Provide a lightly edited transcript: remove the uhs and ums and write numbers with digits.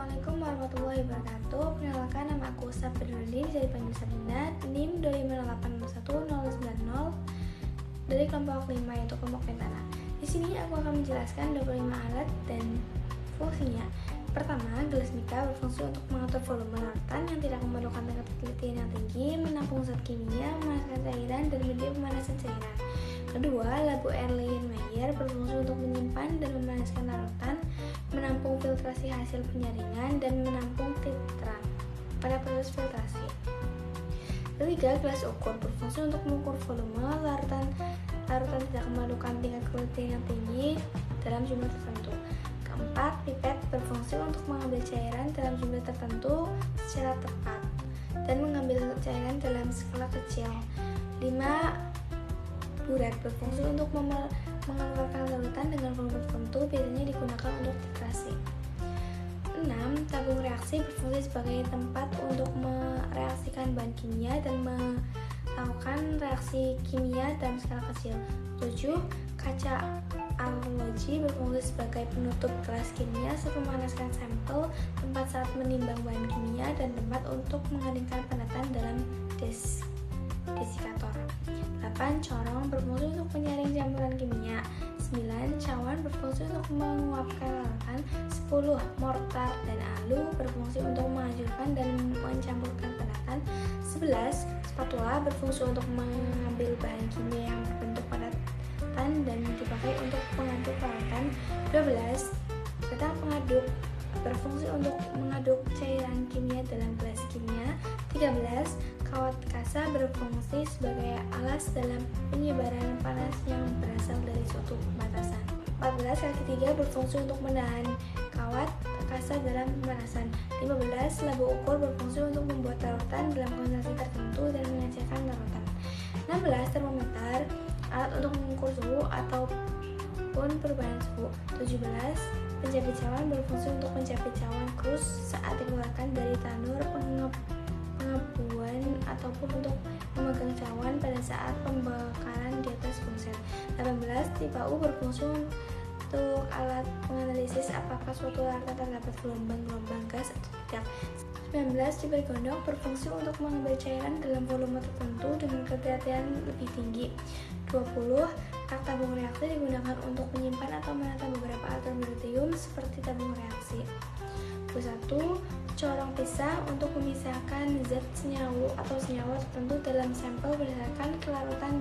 Assalamualaikum warahmatullahi wabarakatuh. Perkenalkan, nama aku Sabrina dari Panggil Sabina, NIM 2581190 dari kelompok 5 yaitu kelompok pentana. Di sini aku akan menjelaskan 25 alat dan fungsinya. Pertama, gelas mika berfungsi untuk mengatur volume larutan yang tidak memerlukan tingkat ketelitian yang tinggi, menampung zat kimia, memanaskan cairan, dan media pemanasan cairan. Kedua, labu Erlenmeyer berfungsi untuk menyimpan dan memanaskan larutan, menampung filtrasi hasil penyaringan, dan menampung titrat pada proses filtrasi. Ketiga, gelas ukur berfungsi untuk mengukur volume larutan tidak memerlukan tingkat ketelitian yang tinggi dalam jumlah tertentu. Keempat, pipet berfungsi untuk mengambil cairan dalam jumlah tertentu secara tepat dan mengambil cairan dalam skala kecil. 5. Buret berfungsi untuk mengeluarkan larutan dengan volume tertentu, biasanya digunakan untuk titrasi. 6. Tabung reaksi berfungsi sebagai tempat untuk mereaksikan bahan kimia dan melakukan reaksi kimia dalam skala kecil. 7. Kaca arloji berfungsi sebagai penutup kelas kimia saat memanaskan sampel, tempat saat menimbang bahan kimia, dan tempat untuk mengeringkan pendataan dalam desikator. 8. Corong berfungsi untuk menyaring campuran kimia. 9. Cawan berfungsi untuk menguapkan larutan. 10. Mortar dan alu berfungsi untuk menghancurkan dan mencampurkan pendataan. 11. Spatula berfungsi untuk mengambil bahan kimia yang berbentuk padatan dan dipakai untuk mengaduk larutan. 12. Pedang pengaduk berfungsi untuk mengaduk cairan kimia dalam gelas kimia. 13. Kawat kasa berfungsi sebagai alas dalam penyebaran panas yang berasal dari suatu batasan. 14. Kaki tiga berfungsi untuk menahan kawat kasa dalam pemanasan. 15. Labu ukur berfungsi untuk membuat larutan dalam konsentrasi tertentu dan mengecilkan larutan. 16. Termometer, alat untuk mengukur suhu ataupun perubahan suhu. 17. Pencapit cawan berfungsi untuk mencapit cawan krus saat dikeluarkan dari tanur pengabuan ataupun untuk memegang cawan pada saat pembakaran di atas genset. 18. Tipa-U berfungsi untuk alat menganalisis apakah suatu larutan terdapat gelombang-gelombang gas atau tidak. 19. Ciber gondong berfungsi untuk mengambil cairan dalam volume tertentu dengan ketelitian lebih tinggi. 20. Rak tabung reaksi digunakan untuk menyimpan atau menata beberapa atom beritium seperti tabung reaksi. 21. Corong pisah untuk memisahkan zat senyawa atau senyawa tertentu dalam sampel berdasarkan kelarutan